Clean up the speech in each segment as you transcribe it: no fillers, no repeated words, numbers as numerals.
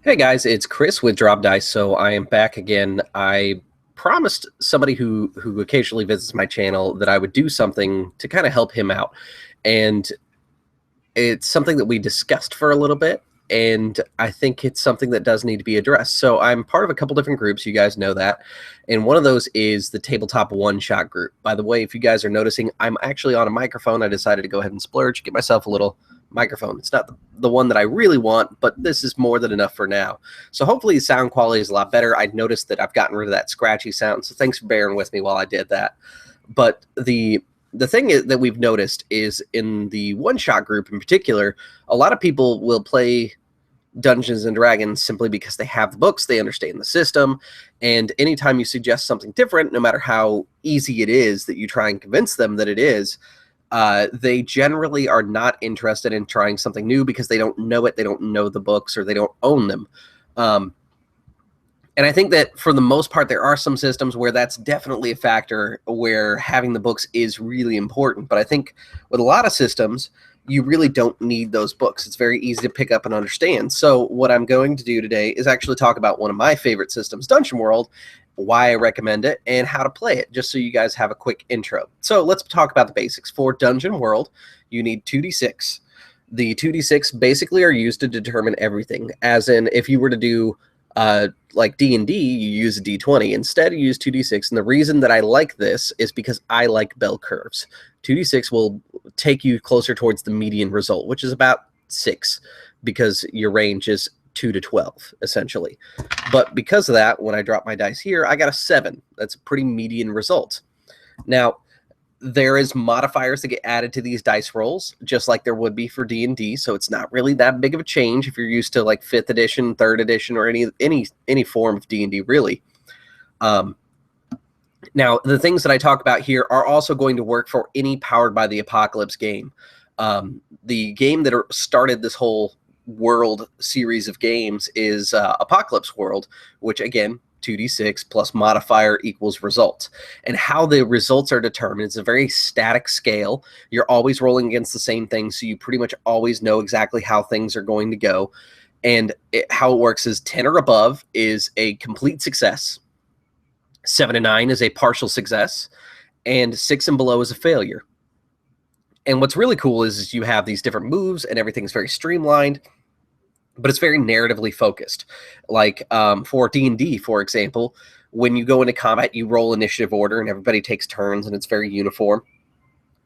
Hey guys, it's Chris with Drop Dice. So I am back again. I promised somebody who occasionally visits my channel that I would do something to kind of help him out. And it's something that we discussed for a little bit, and I think it's something that does need to be addressed. So I'm part of a couple different groups, you guys know that. And one of those is the Tabletop one-shot group. By the way, if you guys are noticing, I'm actually on a microphone. I decided to go ahead and splurge, get myself a little microphone. It's not the one that I really want, but this is more than enough for now. So hopefully the sound quality is a lot better. I noticed that I've gotten rid of that scratchy sound, so thanks for bearing with me while I did that. But the thing that we've noticed is in the one-shot group in particular, a lot of people will play Dungeons and Dragons simply because they have the books, they understand the system, and anytime you suggest something different, no matter how easy it is that you try and convince them that it is, they generally are not interested in trying something new because they don't know it, they don't know the books, or they don't own them. And I think that for the most part, there are some systems where that's definitely a factor, where having the books is really important. But I think with a lot of systems, you really don't need those books. It's very easy to pick up and understand. So what I'm going to do today is actually talk about one of my favorite systems, Dungeon World, why I recommend it, and how to play it, just so you guys have a quick intro. So let's talk about the basics. For Dungeon World, you need 2d6. The 2d6 basically are used to determine everything, as in if you were to do like D&D, you use a D20. Instead, you use 2d6, and the reason that I like this is because I like bell curves. 2d6 will take you closer towards the median result, which is about 6, because your range is 2 to 12, essentially. But because of that, when I drop my dice here, I got a 7. That's a pretty median result. Now, there is modifiers that get added to these dice rolls, just like there would be for D&D, so it's not really that big of a change if you're used to like 5th edition, 3rd edition, or any form of D&D, really. Now, the things that I talk about here are also going to work for any Powered by the Apocalypse game. The game that started this whole world series of games is Apocalypse World, which, again, 2d6 plus modifier equals result. And how the results are determined is a very static scale. You're always rolling against the same thing, so you pretty much always know exactly how things are going to go. And how it works is 10 or above is a complete success, 7 and 9 is a partial success, and 6 and below is a failure. And what's really cool is you have these different moves, and everything's very streamlined, but it's very narratively focused. Like for D&D, for example, when you go into combat, you roll initiative order, and everybody takes turns, and it's very uniform.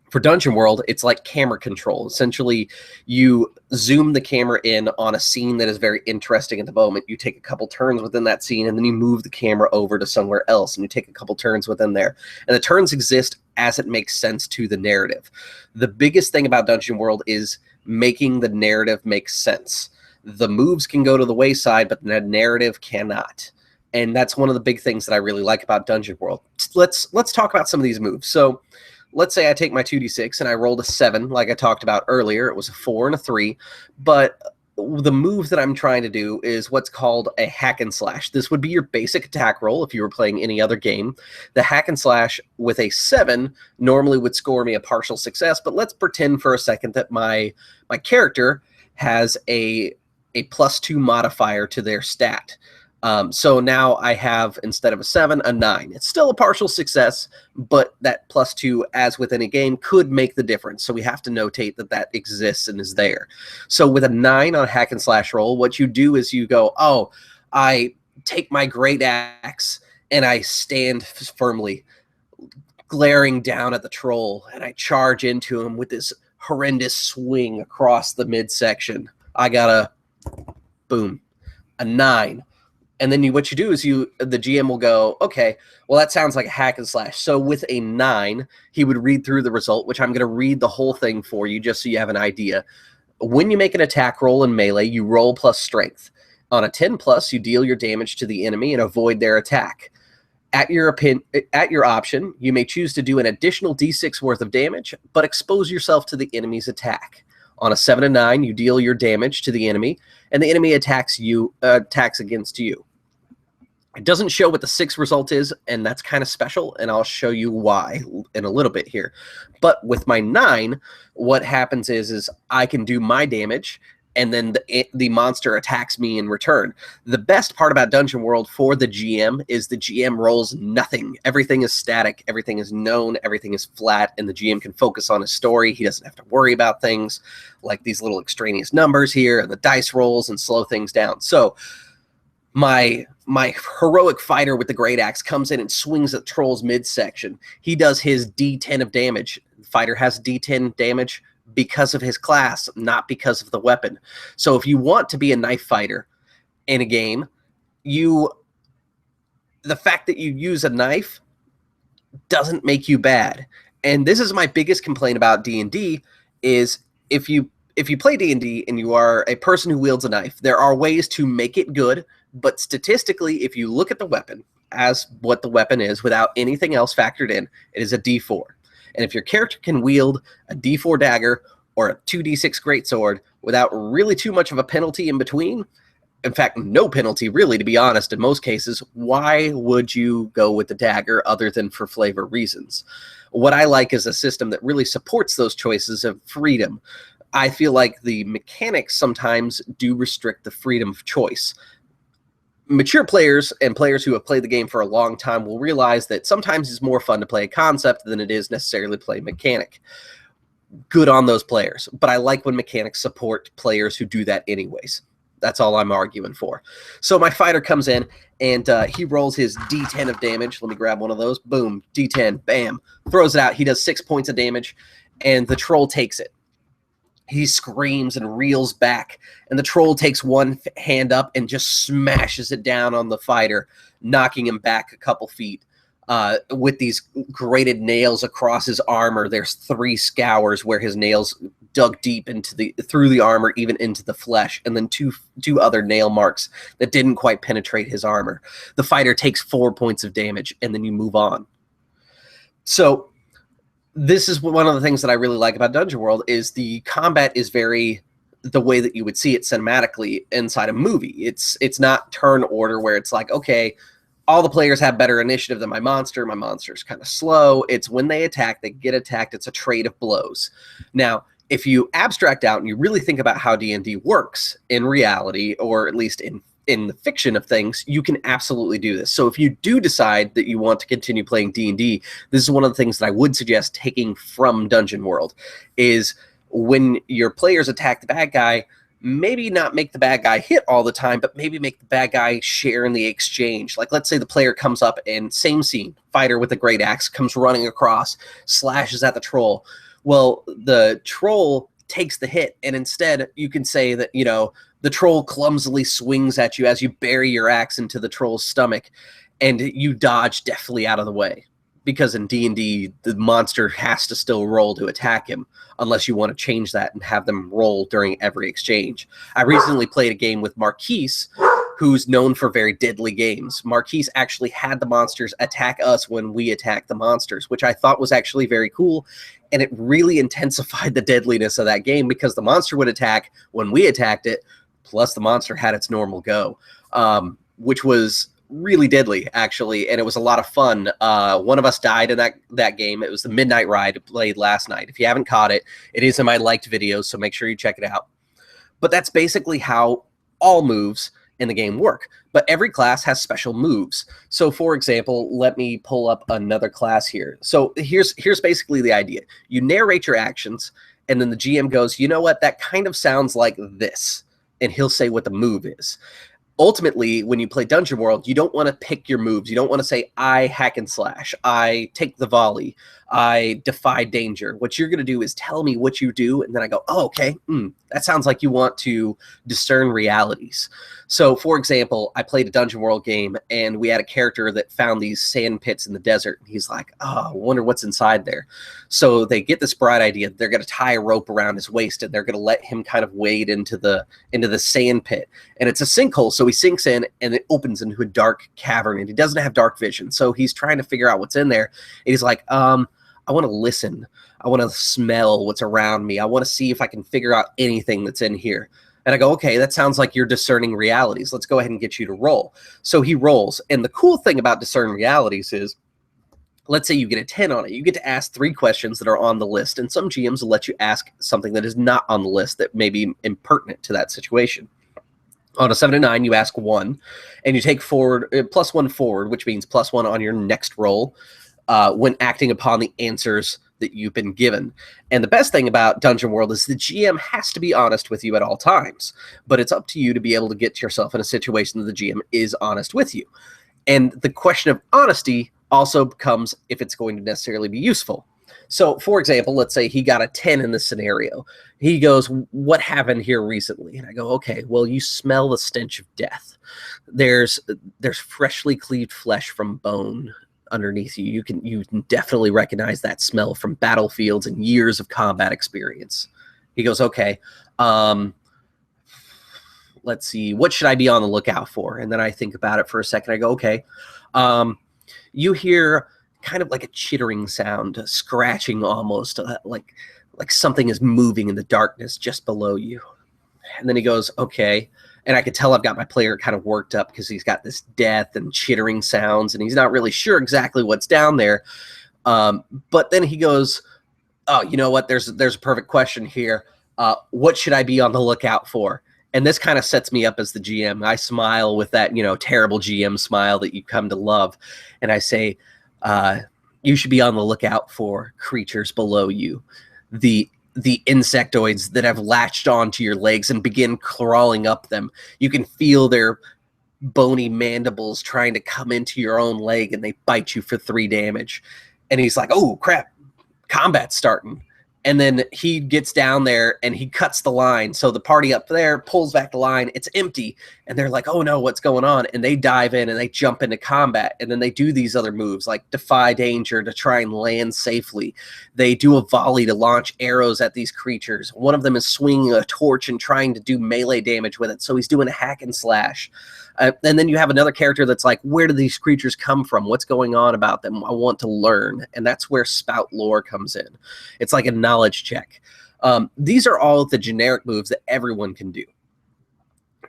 For Dungeon World, it's like camera control. Essentially, you zoom the camera in on a scene that is very interesting at the moment. You take a couple turns within that scene, and then you move the camera over to somewhere else, and you take a couple turns within there. And the turns exist as it makes sense to the narrative. The biggest thing about Dungeon World is making the narrative make sense. The moves can go to the wayside, but the narrative cannot. And that's one of the big things that I really like about Dungeon World. Let's talk about some of these moves. So let's say I take my 2d6 and I rolled a 7, like I talked about earlier. It was a 4 and a 3. But the move that I'm trying to do is what's called a hack and slash. This would be your basic attack roll if you were playing any other game. The hack and slash with a 7 normally would score me a partial success, but let's pretend for a second that my character has a +2 modifier to their stat. So now I have, instead of a 7, a 9. It's still a partial success, but that +2, as with any game, could make the difference. So we have to notate that that exists and is there. So with a 9 on a hack and slash roll, what you do is you go, oh, I take my great axe and I stand firmly, glaring down at the troll, and I charge into him with this horrendous swing across the midsection. I got a boom, a 9. And then what you do is the GM will go, okay, well, that sounds like a hack and slash. So with a 9, he would read through the result, which I'm going to read the whole thing for you just so you have an idea. When you make an attack roll in melee, you roll plus strength. On a 10+, you deal your damage to the enemy and avoid their attack. At your option, you may choose to do an additional d6 worth of damage, but expose yourself to the enemy's attack. On a 7 and 9, you deal your damage to the enemy, and the enemy attacks against you. It doesn't show what the 6 result is, and that's kind of special, and I'll show you why in a little bit here. But with my 9, what happens is I can do my damage, and then the monster attacks me in return. The best part about Dungeon World for the GM is the GM rolls nothing. Everything is static, everything is known, everything is flat, and the GM can focus on his story. He doesn't have to worry about things like these little extraneous numbers here and the dice rolls and slow things down. So my heroic fighter with the great axe comes in and swings at Troll's midsection. He does his D10 of damage. The fighter has D10 damage because of his class, not because of the weapon. So if you want to be a knife fighter in a game, the fact that you use a knife doesn't make you bad. And this is my biggest complaint about D&D is if you play D&D and you are a person who wields a knife, there are ways to make it good, but statistically, if you look at the weapon as what the weapon is without anything else factored in, it is a D4. And if your character can wield a D4 dagger or a 2D6 greatsword without really too much of a penalty in between, in fact, no penalty really, to be honest, in most cases, why would you go with the dagger other than for flavor reasons? What I like is a system that really supports those choices of freedom. I feel like the mechanics sometimes do restrict the freedom of choice. Mature players and players who have played the game for a long time will realize that sometimes it's more fun to play a concept than it is necessarily play a mechanic. Good on those players, but I like when mechanics support players who do that anyways. That's all I'm arguing for. So my fighter comes in, and he rolls his D10 of damage. Let me grab one of those. Boom, D10, bam. Throws it out. He does 6 points of damage, and the troll takes it. He screams and reels back, and the troll takes one hand up and just smashes it down on the fighter, knocking him back a couple feet. With these grated nails across his armor, there's 3 scours where his nails dug deep through the armor, even into the flesh, and then two other nail marks that didn't quite penetrate his armor. The fighter takes 4 points of damage, and then you move on. So this is one of the things that I really like about Dungeon World is the combat is very the way that you would see it cinematically inside a movie. It's not turn order where it's like, okay, all the players have better initiative than my monster. My monster's kind of slow. It's when they attack, they get attacked. It's a trade of blows. Now, if you abstract out and you really think about how D&D works in reality, or at least in the fiction of things, you can absolutely do this. So if you do decide that you want to continue playing D&D, this is one of the things that I would suggest taking from Dungeon World is when your players attack the bad guy, maybe not make the bad guy hit all the time, but maybe make the bad guy share in the exchange. Like, let's say the player comes up and same scene, fighter with a great axe comes running across, slashes at the troll. Well, the troll takes the hit, and instead you can say that, you know, the troll clumsily swings at you as you bury your axe into the troll's stomach, and you dodge deftly out of the way. Because in D&D, the monster has to still roll to attack him, unless you want to change that and have them roll during every exchange. I recently played a game with Marquise, who's known for very deadly games. Marquise actually had the monsters attack us when we attacked the monsters, which I thought was actually very cool. And it really intensified the deadliness of that game because the monster would attack when we attacked it, plus the monster had its normal go, which was really deadly, actually, and it was a lot of fun. One of us died in that game. It was the Midnight Ride played last night. If you haven't caught it, it is in my liked videos, so make sure you check it out. But that's basically how all moves in the game work. But every class has special moves. So, for example, let me pull up another class here. So here's basically the idea. You narrate your actions, and then the GM goes, you know what, that kind of sounds like this, and he'll say what the move is. Ultimately, when you play Dungeon World, you don't want to pick your moves. You don't want to say, I hack and slash, I take the volley, I defy danger. What you're going to do is tell me what you do, and then I go, oh, okay, that sounds like you want to discern realities. So, for example, I played a Dungeon World game, and we had a character that found these sand pits in the desert. And he's like, oh, I wonder what's inside there. So they get this bright idea. They're going to tie a rope around his waist, and they're going to let him kind of wade into the sand pit. And it's a sinkhole, so he sinks in, and it opens into a dark cavern, and he doesn't have dark vision. So he's trying to figure out what's in there. And he's like, I want to listen. I want to smell what's around me. I want to see if I can figure out anything that's in here. And I go, okay, that sounds like you're discerning realities. Let's go ahead and get you to roll. So he rolls. And the cool thing about discern realities is let's say you get a 10 on it. You get to ask 3 questions that are on the list, and some GMs will let you ask something that is not on the list that may be impertinent to that situation. On a 7 to 9, you ask 1, and you take forward +1 forward, which means +1 on your next roll when acting upon the answers that you've been given. And the best thing about Dungeon World is the GM has to be honest with you at all times, but it's up to you to be able to get yourself in a situation that the GM is honest with you. And the question of honesty also becomes if it's going to necessarily be useful. So, for example, let's say he got a 10 in this scenario. He goes, what happened here recently? And I go, okay, well, you smell the stench of death. There's freshly cleaved flesh from bone underneath you. You can definitely recognize that smell from battlefields and years of combat experience. He goes, okay, let's see, what should I be on the lookout for? And then I think about it for a second. I go, okay, you hear kind of like a chittering sound, scratching almost, like something is moving in the darkness just below you. And then he goes, okay. And I could tell I've got my player kind of worked up because he's got this death and chittering sounds, and he's not really sure exactly what's down there. But then he goes, oh, you know what? There's a perfect question here. What should I be on the lookout for? And this kind of sets me up as the GM. I smile with that, terrible GM smile that you come to love. And I say, you should be on the lookout for creatures below you. The insectoids that have latched onto your legs and begin crawling up them. You can feel their bony mandibles trying to come into your own leg, and they bite you for 3 damage. And he's like, oh, crap, combat's starting. And then he gets down there and he cuts the line. So the party up there pulls back the line. It's empty. And they're like, oh, no, what's going on? And they dive in and they jump into combat. And then they do these other moves like defy danger to try and land safely. They do a volley to launch arrows at these creatures. One of them is swinging a torch and trying to do melee damage with it. So he's doing a hack and slash. And then you have another character that's like, where do these creatures come from? What's going on about them? I want to learn. And that's where spout lore comes in. It's like a knowledge check. These are all the generic moves that everyone can do.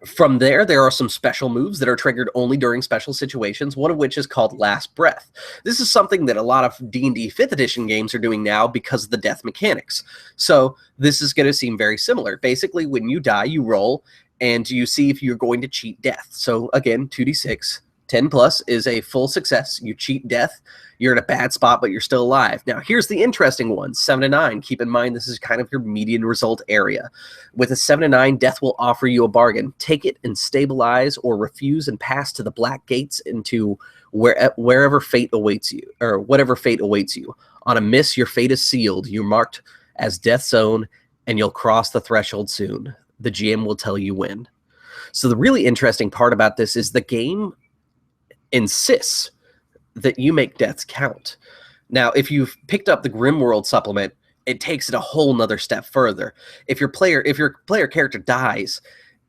From there are some special moves that are triggered only during special situations, one of which is called Last Breath. This is something that a lot of D&D 5th edition games are doing now because of the death mechanics. So this is going to seem very similar. Basically, when you die, you roll, and you see if you're going to cheat death. So again, 2d6, 10 plus is a full success. You cheat death, you're in a bad spot, but you're still alive. Now, here's the interesting one, 7 to 9. Keep in mind, this is kind of your median result area. With a 7 to 9, death will offer you a bargain. Take it and stabilize, or refuse and pass to the black gates into wherever fate awaits you, or whatever fate awaits you. On a miss, your fate is sealed. You're marked as death's own, and you'll cross the threshold soon. The GM will tell you when. So the really interesting part about this is the game insists that you make deaths count. Now, if you've picked up the Grimworld supplement, it takes it a whole nother step further. If your player character dies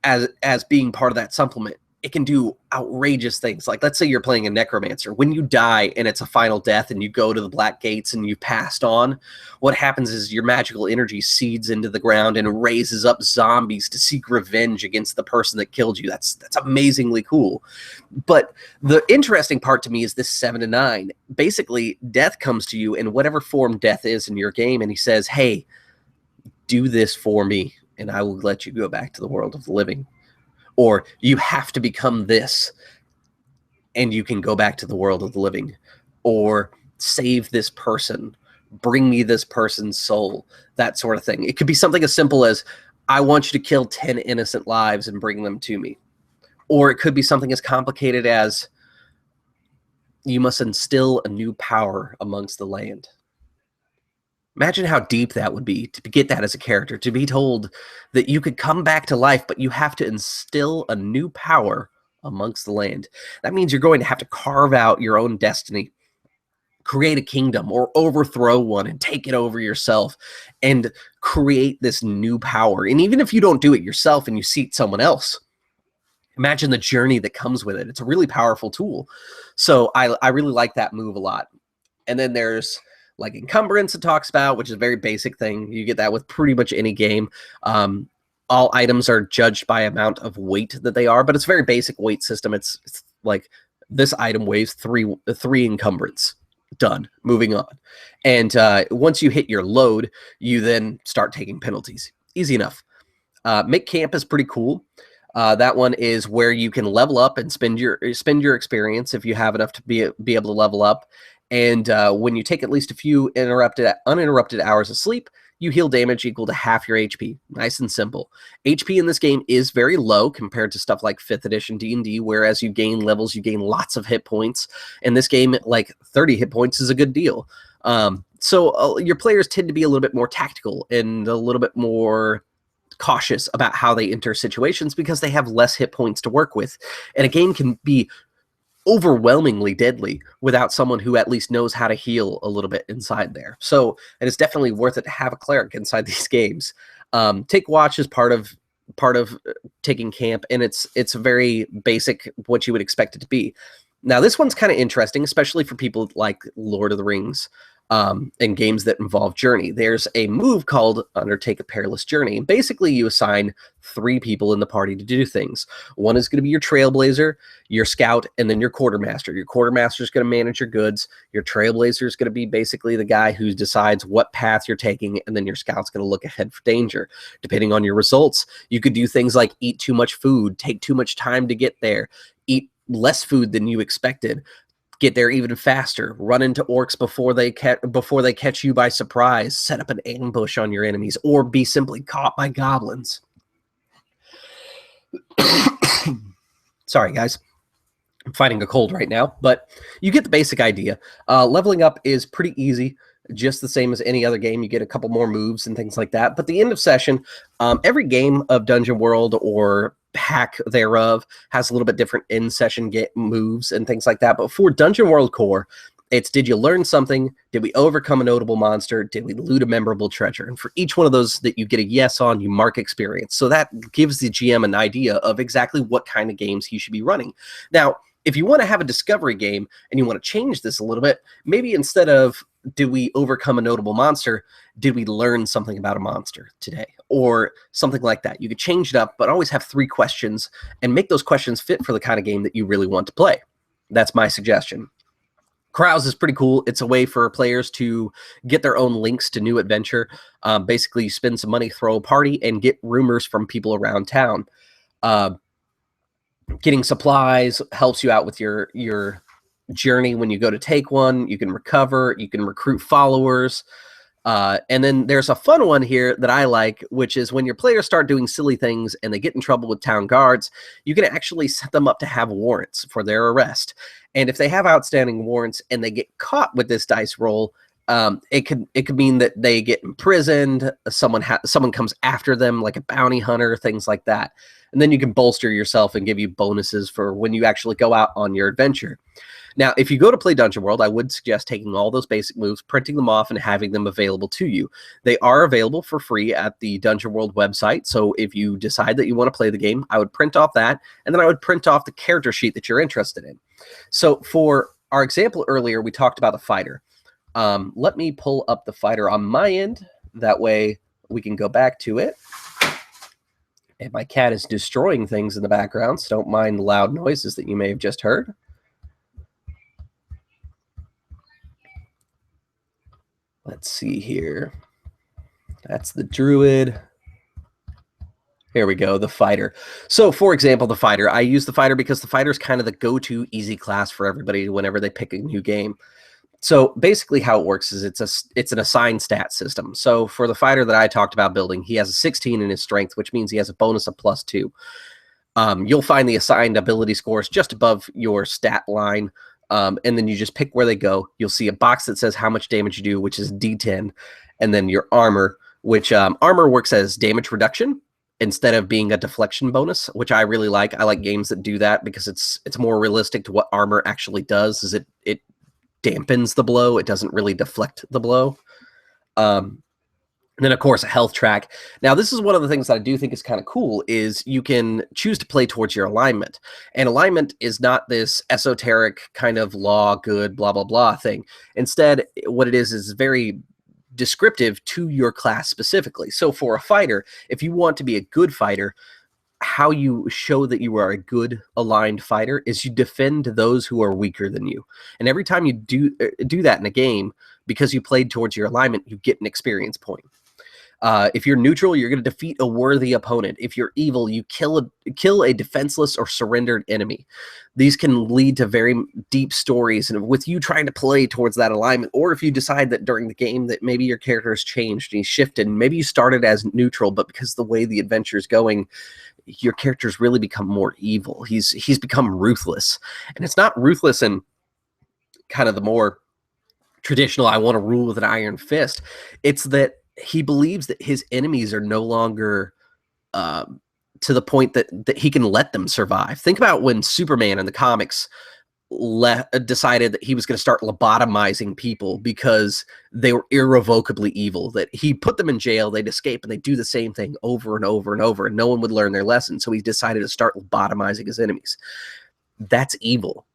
as being part of that supplement, it can do outrageous things. Like, let's say you're playing a necromancer. When you die and it's a final death and you go to the black gates and you've passed on, what happens is your magical energy seeds into the ground and raises up zombies to seek revenge against the person that killed you. That's amazingly cool. But the interesting part to me is this 7 to 9. Basically, death comes to you in whatever form death is in your game, and he says, hey, do this for me, and I will let you go back to the world of the living. Or you have to become this, and you can go back to the world of the living. Or save this person, bring me this person's soul, that sort of thing. It could be something as simple as, I want you to kill 10 innocent lives and bring them to me. Or it could be something as complicated as, you must instill a new power amongst the land. Imagine how deep that would be to get that as a character, to be told that you could come back to life, but you have to instill a new power amongst the land. That means you're going to have to carve out your own destiny, create a kingdom, or overthrow one and take it over yourself and create this new power. And even if you don't do it yourself and you seat someone else, imagine the journey that comes with it. It's a really powerful tool. So I really like that move a lot. And then there's like encumbrance it talks about, which is a very basic thing. You get that with pretty much any game. All items are judged by amount of weight that they are, but it's a very basic weight system. It's like this item weighs three encumbrance. done, moving on. And once you hit your load, you then start taking penalties. Easy enough. Make camp is pretty cool. That one is where you can level up and spend your experience if you have enough to be able to level up. And when you take at least a few uninterrupted hours of sleep, you heal damage equal to half your HP. Nice and simple. HP in this game is very low compared to stuff like 5th edition D&D, whereas you gain levels, you gain lots of hit points. In this game, like 30 hit points is a good deal. So your players tend to be a little bit more tactical and a little bit more cautious about how they enter situations because they have less hit points to work with. And a game can be overwhelmingly deadly without someone who at least knows how to heal a little bit inside there. So it is definitely worth it to have a cleric inside these games. Take watch as part of taking camp, and it's very basic what you would expect it to be. Now this one's kind of interesting, especially for people like Lord of the Rings and games that involve journey. There's a move called Undertake a Perilous Journey. And basically, you assign 3 people in the party to do things. One is going to be your trailblazer, your scout, and then your quartermaster. Your quartermaster is going to manage your goods. Your trailblazer is going to be basically the guy who decides what path you're taking, and then your scout's going to look ahead for danger. Depending on your results, you could do things like eat too much food, take too much time to get there, eat less food than you expected, get there even faster, run into orcs before they catch you by surprise, set up an ambush on your enemies, or be simply caught by goblins. Sorry, guys. I'm fighting a cold right now, but you get the basic idea. Leveling up is pretty easy, just the same as any other game. You get a couple more moves and things like that. But the end of session, every game of Dungeon World or hack thereof has a little bit different in-session moves and things like that. But for Dungeon World Core, it's did you learn something? Did we overcome a notable monster? Did we loot a memorable treasure? And for each one of those that you get a yes on, you mark experience. So that gives the GM an idea of exactly what kind of games he should be running. Now, if you want to have a discovery game and you want to change this a little bit, maybe instead of did we overcome a notable monster, did we learn something about a monster today? Or something like that. You could change it up, but always have 3 questions and make those questions fit for the kind of game that you really want to play. That's my suggestion. Carouse is pretty cool. It's a way for players to get their own links to new adventure. Basically, you spend some money, throw a party, and get rumors from people around town. Getting supplies helps you out with your journey when you go to take one. You can recover. You can recruit followers. And then there's a fun one here that I like, which is when your players start doing silly things and they get in trouble with town guards, you can actually set them up to have warrants for their arrest. And if they have outstanding warrants and they get caught with this dice roll, it could mean that they get imprisoned. Someone comes after them, like a bounty hunter, things like that. And then you can bolster yourself and give you bonuses for when you actually go out on your adventure. Now, if you go to play Dungeon World, I would suggest taking all those basic moves, printing them off, and having them available to you. They are available for free at the Dungeon World website, so if you decide that you want to play the game, I would print off that, and then I would print off the character sheet that you're interested in. So for our example earlier, we talked about a fighter. Let me pull up the fighter on my end. That way we can go back to it. And my cat is destroying things in the background, so don't mind the loud noises that you may have just heard. Let's see here. That's the druid. Here we go, the fighter. So, for example, the fighter. I use the fighter because the fighter is kind of the go-to easy class for everybody whenever they pick a new game. So basically how it works is it's an assigned stat system. So for the fighter that I talked about building, he has a 16 in his strength, which means he has a bonus of +2. You'll find the assigned ability scores just above your stat line, and then you just pick where they go. You'll see a box that says how much damage you do, which is D10, and then your armor, which armor works as damage reduction instead of being a deflection bonus, which I really like. I like games that do that because it's more realistic to what armor actually does. Is it dampens the blow. It doesn't really deflect the blow. And then, of course, a health track. Now, this is one of the things that I do think is kind of cool is you can choose to play towards your alignment. And alignment is not this esoteric kind of law, good, blah, blah, blah thing. Instead, what it is very descriptive to your class specifically. So for a fighter, if you want to be a good fighter, how you show that you are a good aligned fighter is you defend those who are weaker than you. And every time you do that in a game, because you played towards your alignment, you get an experience point. If you're neutral, you're going to defeat a worthy opponent. If you're evil, you kill a defenseless or surrendered enemy. These can lead to very deep stories, and with you trying to play towards that alignment, or if you decide that during the game that maybe your character has changed and he's shifted, and maybe you started as neutral, but because the way the adventure is going, your character's really become more evil. He's become ruthless, and it's not ruthless in kind of the more traditional I want to rule with an iron fist. It's that he believes that his enemies are no longer to the point that he can let them survive. Think about when Superman in the comics decided that he was going to start lobotomizing people because they were irrevocably evil, that he put them in jail, they'd escape, and they'd do the same thing over and over and over, and no one would learn their lesson. So he decided to start lobotomizing his enemies. That's evil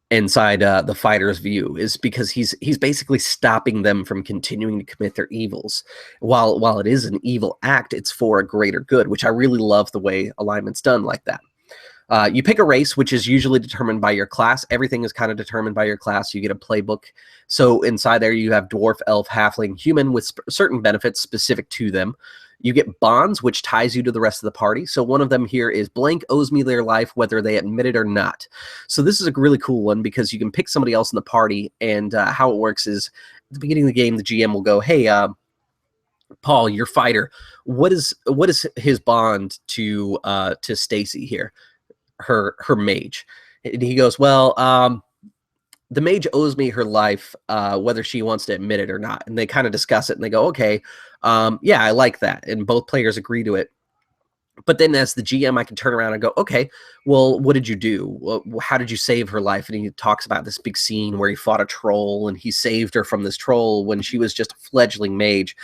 inside the fighter's view, is because he's basically stopping them from continuing to commit their evils. While it is an evil act, it's for a greater good, which I really love the way alignment's done like that. You pick a race, which is usually determined by your class. Everything is kind of determined by your class. You get a playbook. So inside there, you have dwarf, elf, halfling, human with certain benefits specific to them. You get bonds, which ties you to the rest of the party. So one of them here is blank owes me their life, whether they admit it or not. So this is a really cool one because you can pick somebody else in the party, and how it works is at the beginning of the game, the GM will go, hey, Paul, your fighter, what is his bond to Stacy here, her mage? And he goes, well, the mage owes me her life, whether she wants to admit it or not. And they kind of discuss it, and they go, okay, yeah, I like that. And both players agree to it. But then as the GM, I can turn around and go, okay, well, what did you do? Well, how did you save her life? And he talks about this big scene where he fought a troll, and he saved her from this troll when she was just a fledgling mage,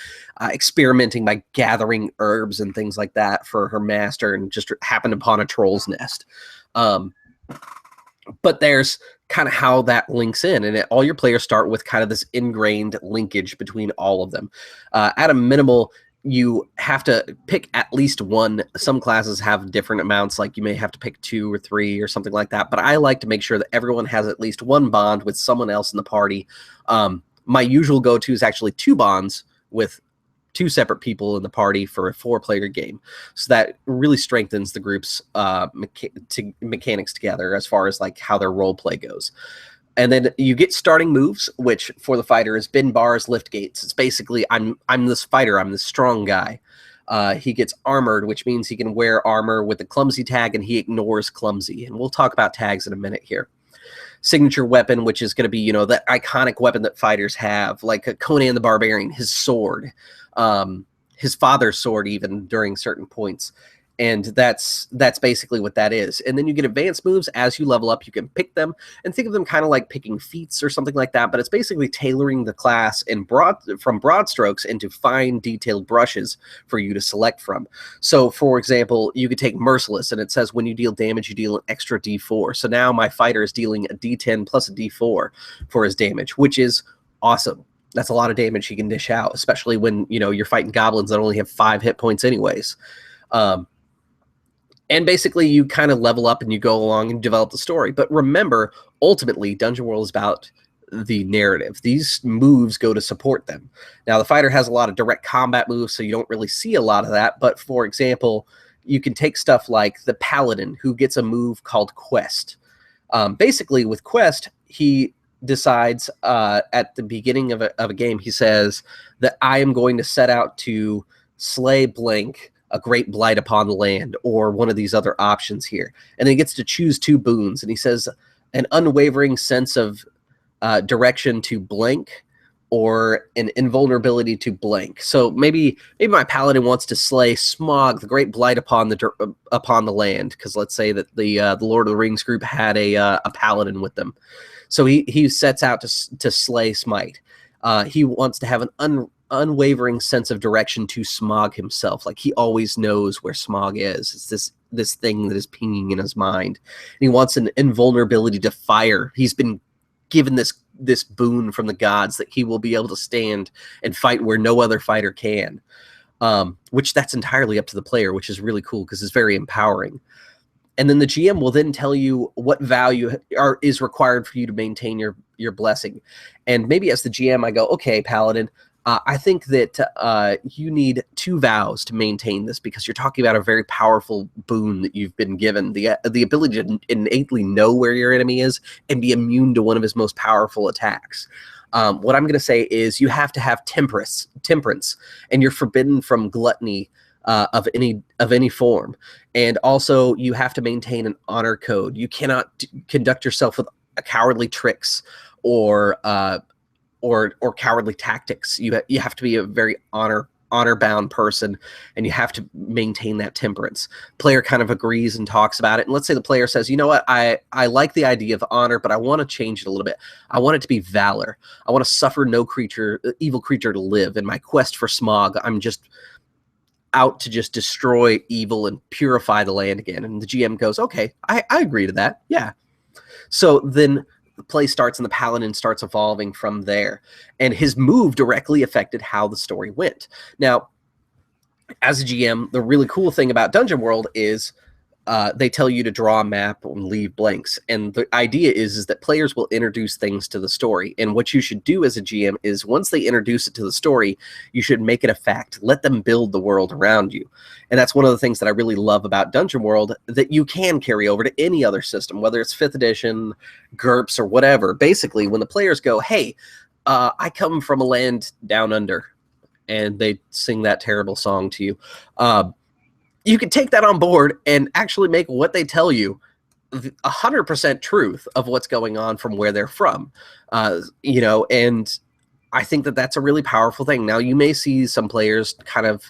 experimenting by gathering herbs and things like that for her master, and just happened upon a troll's nest. But there's kind of how that links in, and all your players start with kind of this ingrained linkage between all of them. At a minimal, you have to pick at least one. Some classes have different amounts, like you may have to pick 2 or 3 or something like that, but I like to make sure that everyone has at least one bond with someone else in the party. My usual go-to is actually 2 bonds with 2 separate people in the party for a 4-player game. So that really strengthens the group's mechanics together as far as like how their role play goes. And then you get starting moves, which for the fighter is bend bars, lift gates. It's basically, I'm this fighter, I'm this strong guy. He gets armored, which means he can wear armor with the clumsy tag, and he ignores clumsy. And we'll talk about tags in a minute here. Signature weapon, which is going to be, you know, that iconic weapon that fighters have, like a Conan the Barbarian, his sword, his father's sword, even during certain points. And that's basically what that is. And then you get advanced moves as you level up. You can pick them and think of them kind of like picking feats or something like that. But it's basically tailoring the class from broad strokes into fine, detailed brushes for you to select from. So, for example, you could take Merciless, and it says when you deal damage, you deal an extra D4. So now my fighter is dealing a D10 plus a D4 for his damage, which is awesome. That's a lot of damage he can dish out, especially when, you know, you're fighting goblins that only have 5 hit points anyways. And basically, you kind of level up and you go along and develop the story. But remember, ultimately, Dungeon World is about the narrative. These moves go to support them. Now, the fighter has a lot of direct combat moves, so you don't really see a lot of that. But for example, you can take stuff like the Paladin, who gets a move called Quest. Basically, with Quest, he decides at the beginning of a game, he says that I am going to set out to slay blank, a great blight upon the land, or one of these other options here. And then he gets to choose 2 boons. And he says an unwavering sense of direction to blank, or an invulnerability to blank. So maybe my paladin wants to slay Smog, the great blight upon the land, because let's say that the Lord of the Rings group had a paladin with them. So he sets out to slay Smite. He wants to have an unwavering sense of direction to Smog himself. Like, he always knows where Smog is. It's this thing that is pinging in his mind. And he wants an invulnerability to fire. He's been given this boon from the gods that he will be able to stand and fight where no other fighter can. which that's entirely up to the player, which is really cool because it's very empowering. And then the GM will then tell you what value is required for you to maintain your blessing. And maybe as the GM, I go, okay, Paladin, I think that you need 2 vows to maintain this, because you're talking about a very powerful boon that you've been given, the ability to innately know where your enemy is and be immune to one of his most powerful attacks. What I'm going to say is you have to have temperance, and you're forbidden from gluttony of any form. And also you have to maintain an honor code. You cannot conduct yourself with cowardly tricks or cowardly tactics. You have to be a very honor-bound person, and you have to maintain that temperance. Player kind of agrees and talks about it. And let's say the player says, you know what, I like the idea of honor, but I want to change it a little bit. I want it to be valor. I want to suffer no evil creature to live. In my quest for Smog, I'm just out to just destroy evil and purify the land again. And the GM goes, okay, I agree to that. Yeah. So then the play starts and the Paladin starts evolving from there. And his move directly affected how the story went. Now, as a GM, the really cool thing about Dungeon World is they tell you to draw a map and leave blanks. And the idea is that players will introduce things to the story. And what you should do as a GM is once they introduce it to the story, you should make it a fact. Let them build the world around you. And that's one of the things that I really love about Dungeon World, that you can carry over to any other system, whether it's 5th edition, GURPS, or whatever. Basically, when the players go, hey, I come from a land down under, and they sing that terrible song to you, you can take that on board and actually make what they tell you 100% truth of what's going on from where they're from. And I think that that's a really powerful thing. Now, you may see some players kind of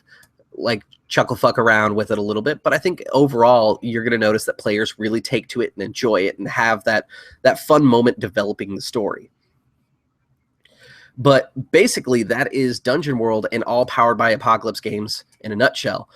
like chuckle fuck around with it a little bit, but I think overall you're going to notice that players really take to it and enjoy it and have that fun moment developing the story. But basically, that is Dungeon World and all powered by Apocalypse games in a nutshell.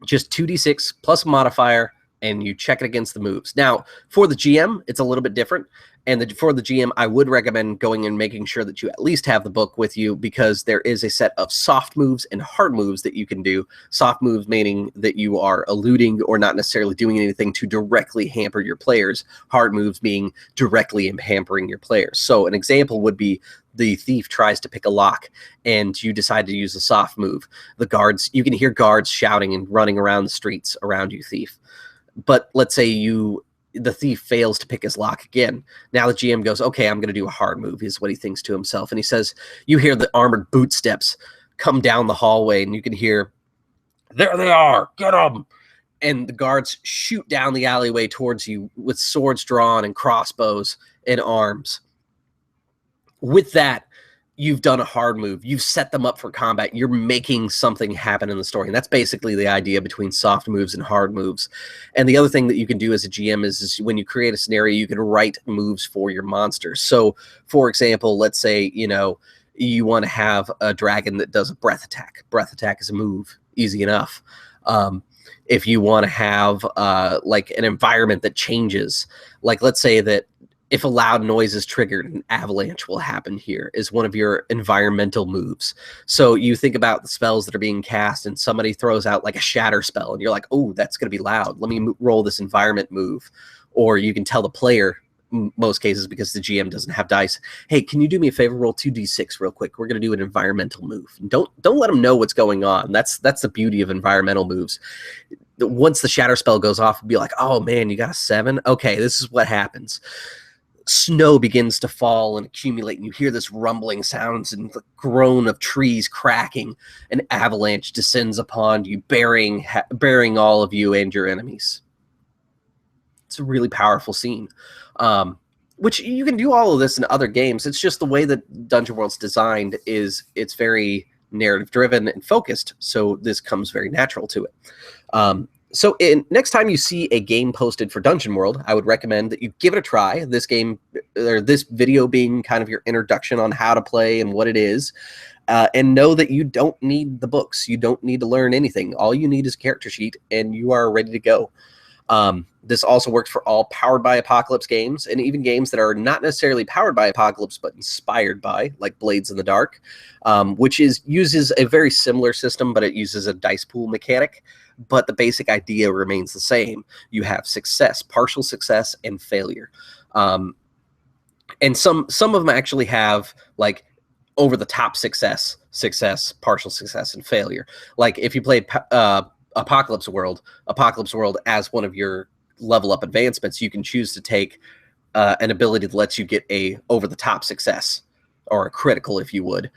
Just 2d6 plus a modifier, and you check it against the moves. Now, for the GM, it's a little bit different. And for the GM, I would recommend going and making sure that you at least have the book with you, because there is a set of soft moves and hard moves that you can do. Soft moves meaning that you are eluding or not necessarily doing anything to directly hamper your players. Hard moves being directly hampering your players. So an example would be the thief tries to pick a lock and you decide to use a soft move. The guards, you can hear guards shouting and running around the streets around you, thief. But let's say the thief fails to pick his lock again. Now the GM goes, okay, I'm going to do a hard move, is what he thinks to himself. And he says, you hear the armored boot steps come down the hallway, and you can hear, there they are, get them. And the guards shoot down the alleyway towards you with swords drawn and crossbows and arms. With that, you've done a hard move. You've set them up for combat. You're making something happen in the story. And that's basically the idea between soft moves and hard moves. And the other thing that you can do as a GM is when you create a scenario, you can write moves for your monsters. So, for example, let's say, you want to have a dragon that does a breath attack. Breath attack is a move. Easy enough. If you want to have like an environment that changes, like let's say that if a loud noise is triggered, an avalanche will happen here, is one of your environmental moves. So you think about the spells that are being cast and somebody throws out like a shatter spell and you're like, oh, that's going to be loud. Let me roll this environment move. Or you can tell the player, most cases because the GM doesn't have dice, hey, can you do me a favor, roll 2d6 real quick? We're going to do an environmental move. Don't let them know what's going on. That's the beauty of environmental moves. Once the shatter spell goes off, it'll be like, oh man, you got a 7? Okay, this is what happens. Snow begins to fall and accumulate, and you hear this rumbling sounds and the groan of trees cracking. An avalanche descends upon you, burying all of you and your enemies. It's a really powerful scene, which you can do all of this in other games. It's just the way that Dungeon World's designed is it's very narrative driven and focused, so this comes very natural to it. So next time you see a game posted for Dungeon World, I would recommend that you give it a try. This game, or this video being kind of your introduction on how to play and what it is, and know that you don't need the books. You don't need to learn anything. All you need is a character sheet, and you are ready to go. This also works for all powered by Apocalypse games, and even games that are not necessarily powered by Apocalypse but inspired by, like Blades in the Dark, which uses a very similar system, but it uses a dice pool mechanic. But the basic idea remains the same. You have success, partial success, and failure. And some of them actually have like over the top success, partial success, and failure. Like if you played Apocalypse World as one of your level up advancements, you can choose to take an ability that lets you get a over the top success or a critical, if you would,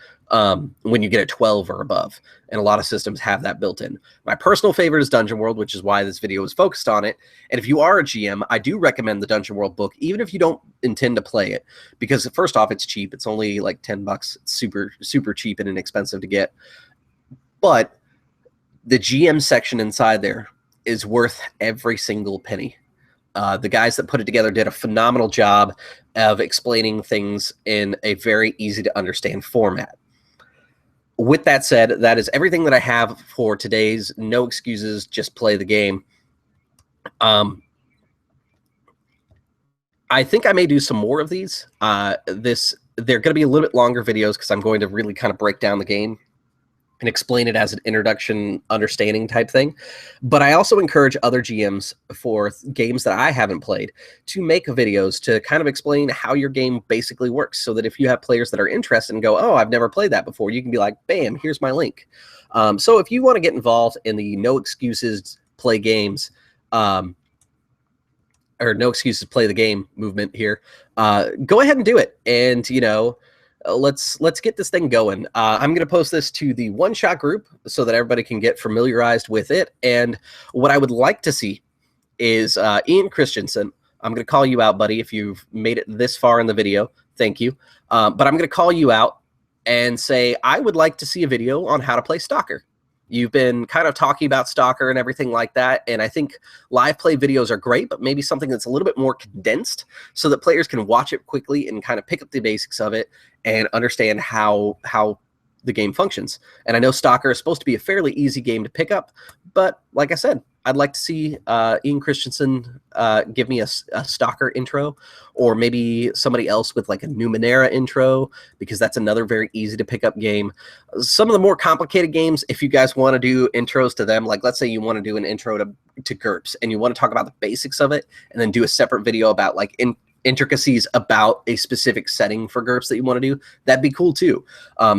when you get a 12 or above. And a lot of systems have that built in. My personal favorite is Dungeon World, which is why this video is focused on it. And if you are a GM, I do recommend the Dungeon World book, even if you don't intend to play it, because first off, it's cheap. It's only like 10 bucks. It's super, super cheap and inexpensive to get. But the GM section inside there is worth every single penny. The guys that put it together did a phenomenal job of explaining things in a very easy to understand format. With that said, that is everything that I have for today's No Excuses, Just Play the Game. I think I may do some more of these. They're going to be a little bit longer videos because I'm going to really kind of break down the game and explain it as an introduction understanding type thing. But I also encourage other GMs for games that I haven't played to make videos to kind of explain how your game basically works, so that if you have players that are interested and go, oh, I've never played that before, you can be like, bam, here's my link. So if you want to get involved in the No Excuses Play Games, or No Excuses Play the Game movement here, go ahead and do it. And, you know, let's get this thing going. I'm going to post this to the one-shot group so that everybody can get familiarized with it. And what I would like to see is Ian Christensen. I'm going to call you out, buddy, if you've made it this far in the video. Thank you. But I'm going to call you out and say, I would like to see a video on how to play Stalker. You've been kind of talking about Stalker and everything like that, and I think live play videos are great, but maybe something that's a little bit more condensed so that players can watch it quickly and kind of pick up the basics of it and understand how the game functions. And I know Stalker is supposed to be a fairly easy game to pick up, but like I said, I'd like to see Ian Christensen give me a Stalker intro, or maybe somebody else with like a Numenera intro, because that's another very easy to pick up game. Some of the more complicated games, if you guys want to do intros to them, like let's say you want to do an intro to GURPS and you want to talk about the basics of it and then do a separate video about like intricacies about a specific setting for GURPS that you want to do, that'd be cool too.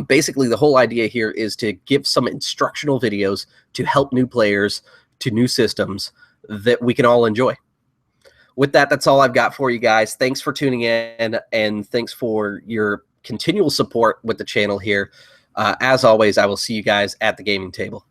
Basically, the whole idea here is to give some instructional videos to help new players to new systems that we can all enjoy. With that, that's all I've got for you guys. Thanks for tuning in, and thanks for your continual support with the channel here. As always, I will see you guys at the gaming table.